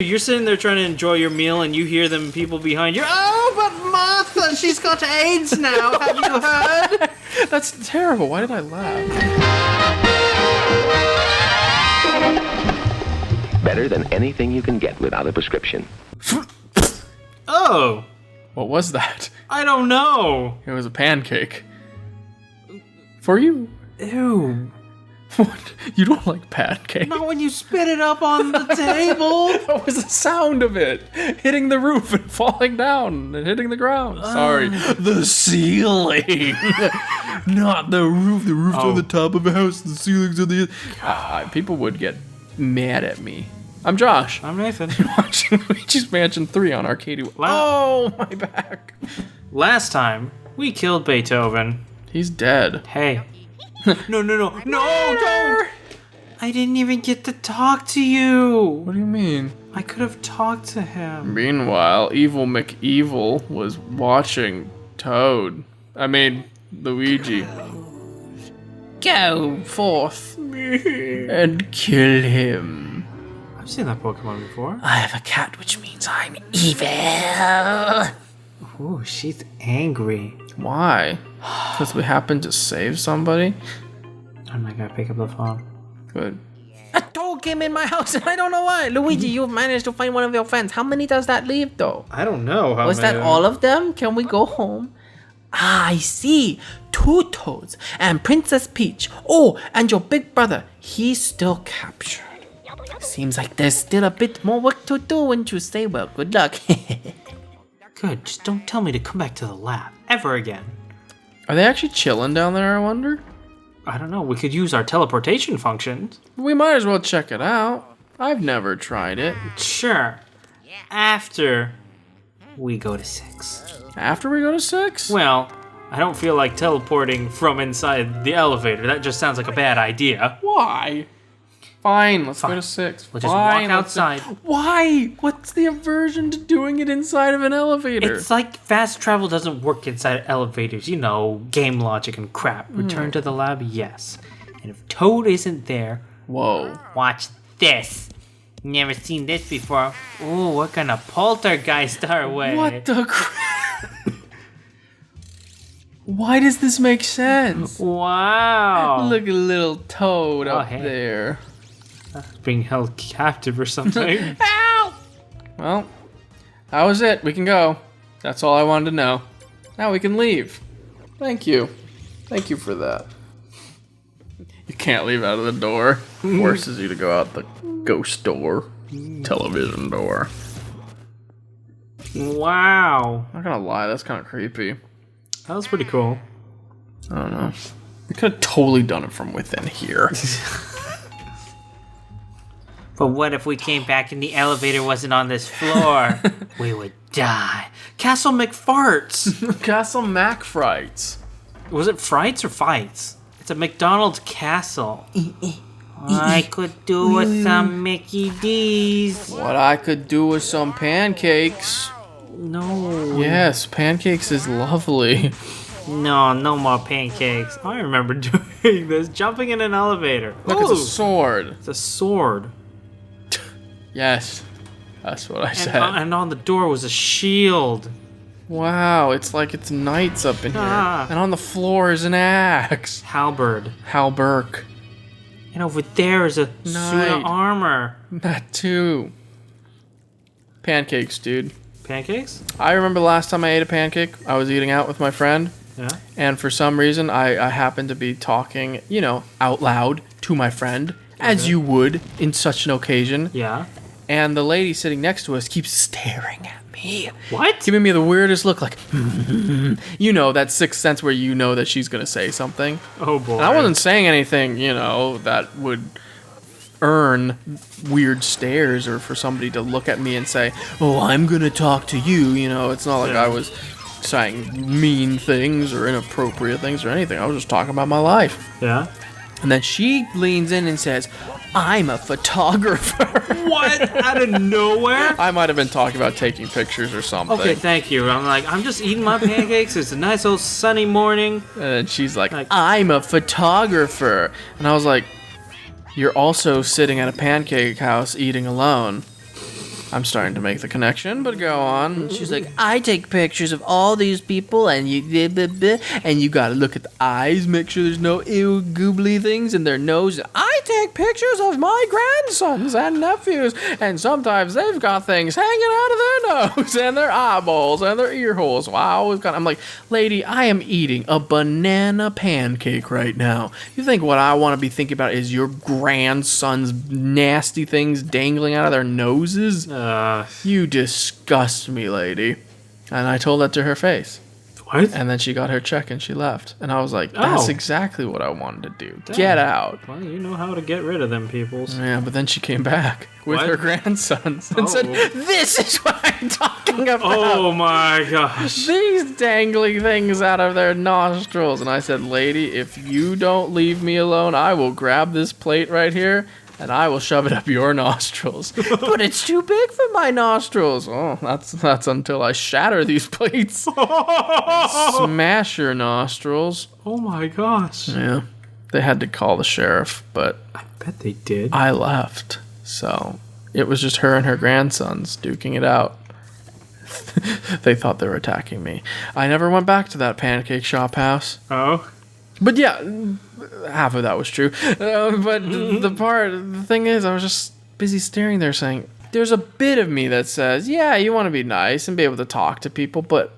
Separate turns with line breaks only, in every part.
You're sitting there trying to enjoy your meal and you hear them people behind you. Oh, but Martha, she's got AIDS now. Have you heard?
That's terrible. Why did I laugh?
Better than anything you can get without a prescription.
Oh.
What was that?
I don't know.
It was a pancake. For you.
Ew.
What? You don't like pancake?
Not when you spit it up on the table.
That was the sound of it. Hitting the roof and falling down and hitting the ground. Sorry. The ceiling. Not the roof. The roof's on the top of a house. The ceiling's on the... people would get mad at me. I'm Josh.
I'm Nathan.
You're watching Luigi's Mansion 3 on ARCADUO. Oh, my back.
Last time, we killed Beethoven.
He's dead.
Hey. No, don't! I didn't even get to talk to you.
What do you mean?
I could have talked to him.
Meanwhile, Evil McEvil was watching Luigi. Go forth and kill him.
I've seen that Pokemon before.
I have a cat, which means I'm evil.
Ooh, she's angry.
Why? Because we happened to save somebody?
I'm not gonna pick up the phone.
Good.
A dog came in my house and I don't know why. Luigi, you've managed to find one of your friends. How many does that leave though?
I don't know how
Was
many
that all of them? Can we go home? Ah, I see. 2 Toads and Princess Peach. Oh, and your big brother. He's still captured. Seems like there's still a bit more work to do, wouldn't you say? Well, good luck.
Good, just don't tell me to come back to the lab. Ever again.
Are they actually chilling down there, I wonder?
I don't know, we could use our teleportation functions.
We might as well check it out. I've never tried it.
Sure. After we go to 6.
After we go to 6?
Well, I don't feel like teleporting from inside the elevator. That just sounds like a bad idea.
Why? Fine, let's go to 6.
We'll just walk outside.
Why? What's the aversion to doing it inside of an elevator?
It's like fast travel doesn't work inside elevators. You know, game logic and crap. Return to the lab, yes. And if Toad isn't there...
Whoa.
Watch this. Never seen this before. Ooh, what kind of poltergeist are we?
What the crap? Why does this make sense?
Wow.
Look at little Toad up
hey.
there.
Being held captive or something.
Help! Well, that was it. We can go. That's all I wanted to know. Now we can leave. Thank you. Thank you for that. You can't leave out of the door. Forces you to go out the ghost door. Television door.
Wow.
I'm not gonna lie, that's kind of creepy.
That was pretty cool.
I don't know. We could have totally done it from within here.
But what if we came back and the elevator wasn't on this floor? We would die. Castle MacFarts.
Castle MacFrights.
Was it frights or fights? It's a McDonald's castle. I could do with some Mickey D's.
What I could do with some pancakes.
No.
Yes, pancakes is lovely.
No more pancakes. I remember doing this. Jumping in an elevator.
Look, it's a sword.
It's a sword.
Yes, that's what I said.
And on the door was a shield.
Wow, it's like it's knights up in here. And on the floor is an axe.
Halberd.
Halberg.
And over there is a suit of armor.
That too. Pancakes, dude.
Pancakes?
I remember the last time I ate a pancake, I was eating out with my friend.
Yeah.
And for some reason, I happened to be talking, out loud to my friend, as you would in such an occasion.
Yeah.
And the lady sitting next to us keeps staring at me.
What?
Giving me the weirdest look, like, that sixth sense where you know that she's going to say something.
Oh, boy.
And I wasn't saying anything, that would earn weird stares or for somebody to look at me and say, oh, I'm going to talk to you. It's not like I was saying mean things or inappropriate things or anything. I was just talking about my life.
Yeah.
And then she leans in and says, I'm a photographer.
What? Out of nowhere?
I might have been talking about taking pictures or something.
Okay, thank you. I'm just eating my pancakes. It's a nice old sunny morning.
And then she's like, I'm a photographer. And I was like, you're also sitting at a pancake house eating alone. I'm starting to make the connection, but go on.
She's like, I take pictures of all these people, and you gotta look at the eyes, make sure there's no ew goobly things in their nose. I take pictures of my grandsons and nephews, and sometimes they've got things hanging out of their nose and their eyeballs and their ear holes. So I'm like, lady, I am eating a banana pancake right now. You think what I want to be thinking about is your grandson's nasty things dangling out of their noses? You disgust me, lady. And I told that to her face.
What?
And then she got her check and she left. And I was like, that's exactly what I wanted to do. Damn. Get out.
Well, you know how to get rid of them peoples.
Yeah, but then she came back with her grandsons and said, this is what I'm talking about.
Oh my gosh.
These dangling things out of their nostrils. And I said, lady, if you don't leave me alone, I will grab this plate right here and I will shove it up your nostrils. But it's too big for my nostrils. Oh, that's until I shatter these plates. Smash your nostrils.
Oh my gosh.
Yeah. They had to call the sheriff, but
I bet they did.
I left. So it was just her and her grandsons duking it out. They thought they were attacking me. I never went back to that pancake shop house.
Oh?
But yeah, half of that was true. But the thing is, I was just busy staring there saying, there's a bit of me that says, yeah, you want to be nice and be able to talk to people, but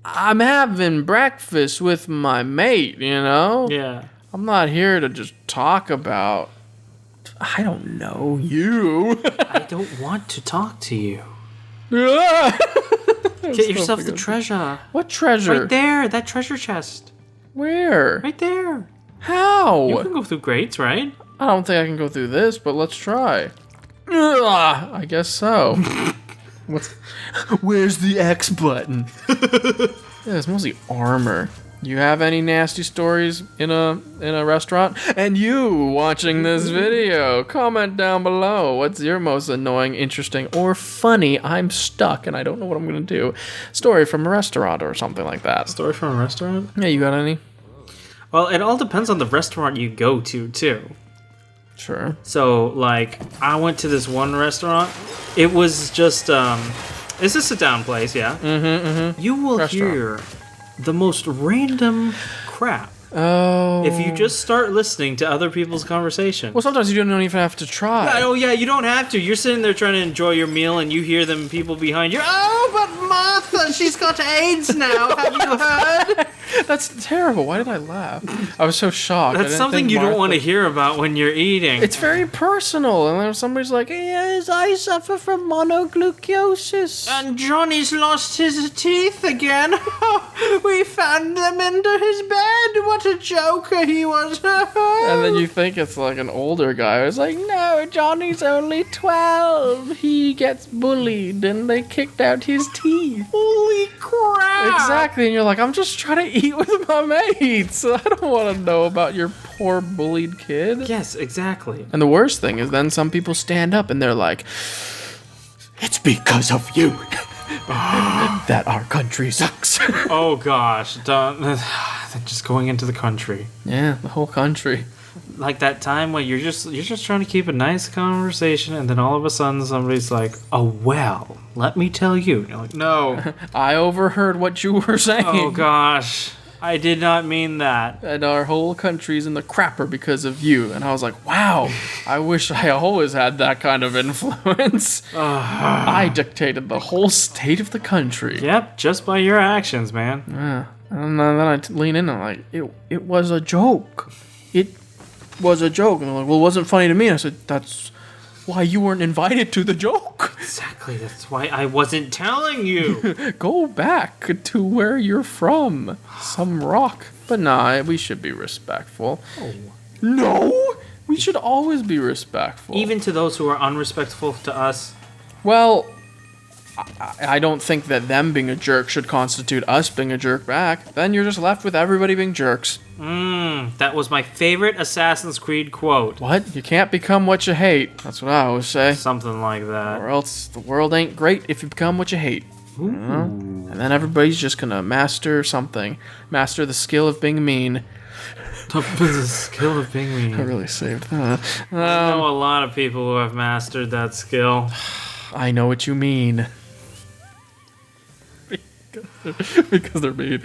I'm having breakfast with my mate, you know?
Yeah.
I'm not here to just talk about, I don't know, you.
I don't want to talk to you.
Get
Get yourself the treasure.
What treasure?
Right there, that treasure chest.
Where?
Right there.
How?
You can go through grates, right?
I don't think I can go through this, but let's try. I guess so.
Where's the X button?
Yeah, it's mostly armor. You have any nasty stories in a restaurant? And you watching this video, comment down below. What's your most annoying, interesting, or funny, I'm stuck and I don't know what I'm gonna do, story from a restaurant or something like that?
Story from a restaurant?
Yeah, you got any?
Well, it all depends on the restaurant you go to, too.
Sure.
So, like, I went to this one restaurant. It was just, it's a sit-down place, yeah? Mm-hmm. You will hear the most random crap.
Oh.
If you just start listening to other people's conversation.
Well, sometimes you don't even have to try.
Oh, yeah, you don't have to. You're sitting there trying to enjoy your meal, and you hear them people behind you. Oh, but Martha, she's got AIDS now. Have you heard?
That's terrible. Why did I laugh? I was so shocked.
That's something you don't want to hear about when you're eating.
It's very personal. And then somebody's like, yes, I suffer from monoglucosis.
And Johnny's lost his teeth again. We found them under his bed. What a joker he was.
And then you think it's like an older guy who's like, no, Johnny's only 12. He gets bullied and they kicked out his teeth.
Holy crap.
Exactly. And you're like, I'm just trying to eat with my mates. I don't want to know about your poor bullied kid.
Yes, exactly.
And the worst thing is then some people stand up and they're like, it's because of you that our country sucks.
Oh gosh, just going into the country.
Yeah, the whole country.
Like that time when you're just trying to keep a nice conversation, and then all of a sudden somebody's like, "Oh well, let me tell you." And you're like, "No,
I overheard what you were saying."
Oh gosh, I did not mean that.
And our whole country's in the crapper because of you. And I was like, wow, I wish I always had that kind of influence. I dictated the whole state of the country.
Yep, just by your actions, man.
Yeah. And then I lean in and I'm like, it was a joke. It was a joke. And they're like, well, it wasn't funny to me. And I said, that's why you weren't invited to the joke.
Exactly, that's why I wasn't telling you.
Go back to where you're from. Some rock. But nah, we should be respectful.
Oh.
No! We should always be respectful.
Even to those who are unrespectful to us.
Well, I don't think that them being a jerk should constitute us being a jerk back. Then you're just left with everybody being jerks.
That was my favorite Assassin's Creed quote.
What? You can't become what you hate. That's what I always say.
Something like that.
Or else the world ain't great if you become what you hate. You know? And then everybody's just gonna master something. Master the skill of being mean.
The skill of being mean.
I really saved that.
I know a lot of people who have mastered that skill.
I know what you mean. Because they're mean.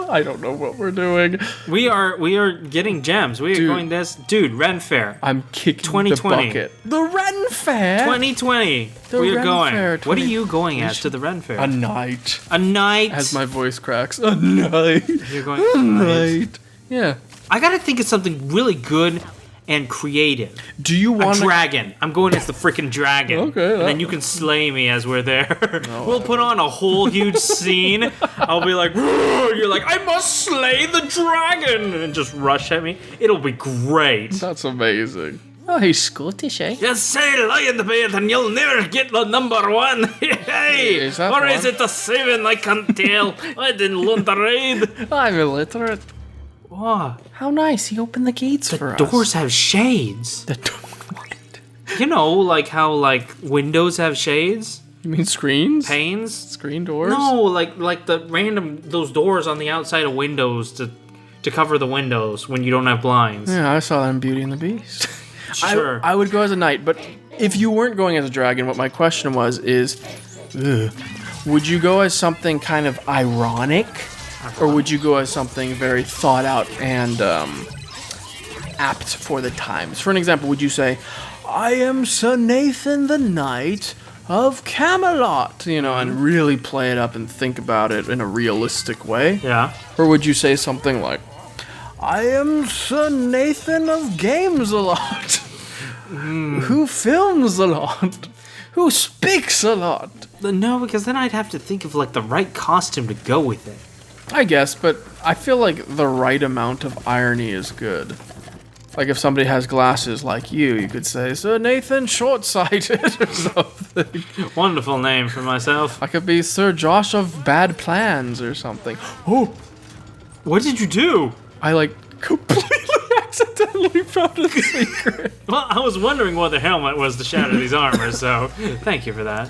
I don't know what we're doing.
We are getting gems. We are going this. Dude, Ren Faire.
I'm kicking
2020.
the bucket. The Ren Faire?
2020.
The
We are
Ren
going.
Faire
What are you going as to the Ren Faire?
A night.
A night.
As my voice cracks. A night.
You're going
A
a night.
night. Yeah.
I gotta think of something really good and creative.
Do you
A
want
dragon. I'm going as the freaking dragon.
Okay,
And then you can slay me as we're there. We'll put on a whole huge scene. I'll be like, "Roar," you're like, I must slay the dragon, and just rush at me. It'll be great.
That's amazing.
Oh, he's Scottish, eh?
Just say lie in the bed and you'll never get the number one. Hey,
Is that
or is
one?
it the 7? I can't tell. I didn't learn to read.
I'm illiterate.
Oh,
How nice. He opened the gates for us.
doors have shades.
The door.
You know, like how windows have shades,
You mean screens?
panes.
Screen doors?
No, like the random those doors on the outside of windows to cover the windows when you don't have blinds.
Yeah, I saw that in Beauty and the Beast.
Sure.
I would go as a knight, but if you weren't going as a dragon, what my question is, would you go as something kind of ironic? Or would you go as something very thought out and apt for the times? For an example, would you say, I am Sir Nathan the Knight of Camelot, and really play it up and think about it in a realistic way?
Yeah.
Or would you say something like, I am Sir Nathan of Games a lot, who films a lot, who speaks a lot?
No, because then I'd have to think of the right costume to go with it.
I guess, but I feel like the right amount of irony is good. Like if somebody has glasses like you could say, Sir Nathan Short-Sighted or something.
Wonderful name for myself.
I could be Sir Josh of Bad Plans or something. Oh,
What did you do?
I completely accidentally found a secret.
Well, I was wondering what the helmet was to shatter these armors, so thank you for that.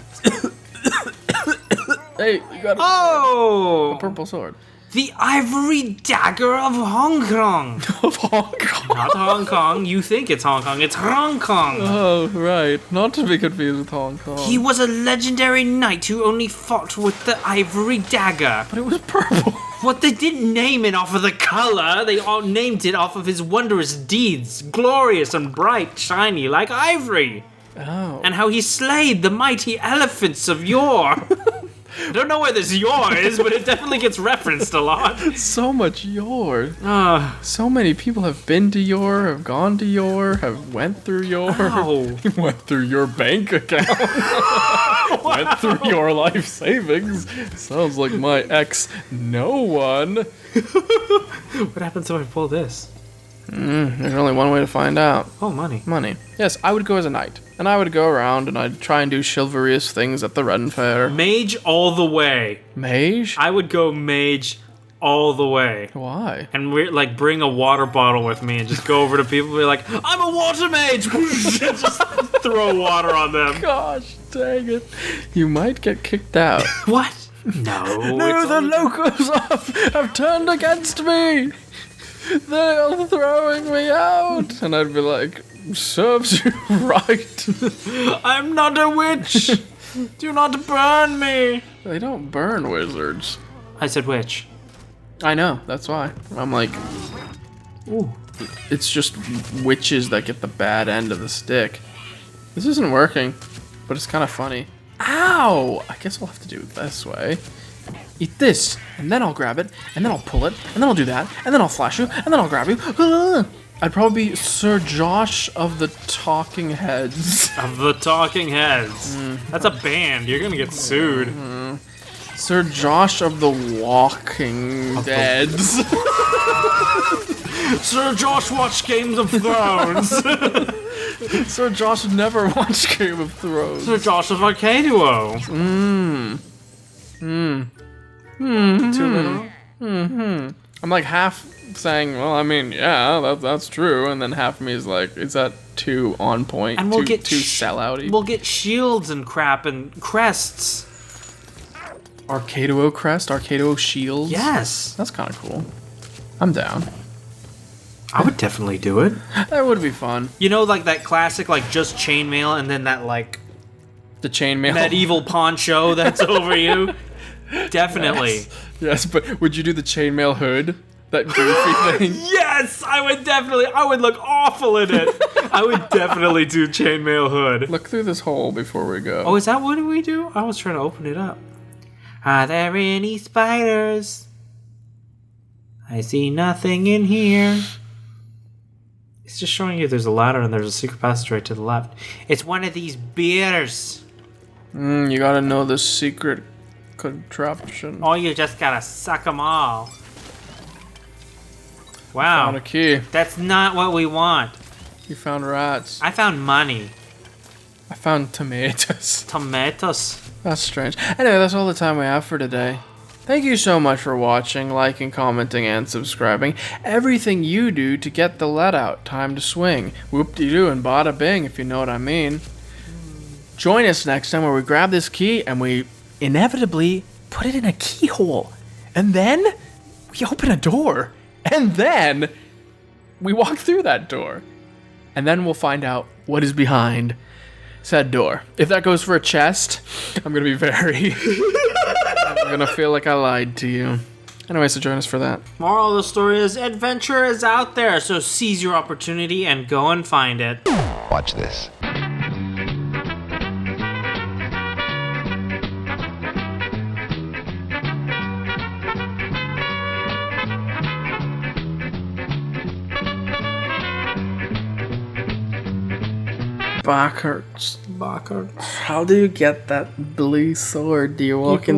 Hey, you got a
Oh!
purple sword.
The ivory dagger of Hong Kong.
Of Hong Kong.
Not Hong Kong. You think it's Hong Kong. It's Hong Kong.
Oh, right. Not to be confused with Hong Kong.
He was a legendary knight who only fought with the ivory dagger.
But it was purple.
What, they didn't name it off of the color. They all named it off of his wondrous deeds. Glorious and bright, shiny like ivory.
Oh.
And how he slayed the mighty elephants of yore. I don't know where this yore is, but it definitely gets referenced a lot.
So much yore.
Ah,
So many people have been to your, have gone to your, have went through your,
ow.
went through your bank account, went through your life savings. Sounds like my ex no one.
What happens if I pull this?
There's only one way to find out.
Oh, money.
Money. Yes, I would go as a knight. And I would go around and I'd try and do chivalrous things at the Ren Faire.
Mage all the way.
Mage?
I would go mage all the way.
Why?
And bring a water bottle with me and just go over to people and be like, I'm a water mage! And just throw water on them.
Gosh, dang it. You might get kicked out.
What? No.
No,
it's
the
only-
locals have turned against me. They're throwing me out. And I'd be like, serves you right.
I'm not a witch! Do not burn me!
They don't burn wizards.
I said witch.
I know, that's why. I'm like, ooh. It's just witches that get the bad end of the stick. This isn't working, but it's kind of funny. Ow! I guess we'll have to do it this way. Eat this, and then I'll grab it, and then I'll pull it, and then I'll do that, and then I'll flash you, and then I'll grab you. I'd probably be Sir Josh of the Talking Heads.
Of the Talking Heads. That's a band. You're gonna get sued.
Sir Josh of the Walking Deads.
Sir Josh watched Games of Thrones.
Sir Josh never watched Game of Thrones.
Sir Josh of ARCADUO. Too literal?
I'm like half saying, well, I mean, yeah, that's true, and then half of me is like, is that too on point?
And we'll
too,
get
too sellouty?
We'll get shields and crap and crests.
ARCADUO crest, ARCADUO shields.
Yes.
That's kind of cool. I'm down.
I would definitely do it.
That would be fun.
You know, like that classic, like just chainmail and then that like
The chainmail.
medieval poncho that's over you. Definitely.
Yes, but would you do the chainmail hood? That goofy thing?
Yes, I would definitely. I would look awful in it. I would definitely do chainmail hood.
Look through this hole before we go.
Oh, is that what we do? I was trying to open it up. Are there any spiders? I see nothing in here. It's just showing you there's a ladder and there's a secret passage right to the left. It's one of these bears.
You gotta know the secret contraption.
Oh, you just gotta suck them all. Wow.
Found a key.
That's not what we want.
You found rats.
I found money.
I found tomatoes.
Tomatoes.
That's strange. Anyway, that's all the time we have for today. Thank you so much for watching, liking, commenting, and subscribing. Everything you do to get the let out. Time to swing. Whoop-de-doo and bada bing, if you know what I mean. Join us next time where we grab this key and we inevitably put it in a keyhole. And then we open a door. And then we walk through that door. And then we'll find out what is behind said door. If that goes for a chest, I'm going to be very... I'm going to feel like I lied to you. Anyway, so join us for that.
Moral of the story is adventure is out there, so seize your opportunity and go and find it.
Watch this.
Back hurts.
Back hurts.
How do you get that blue sword? Do you walk in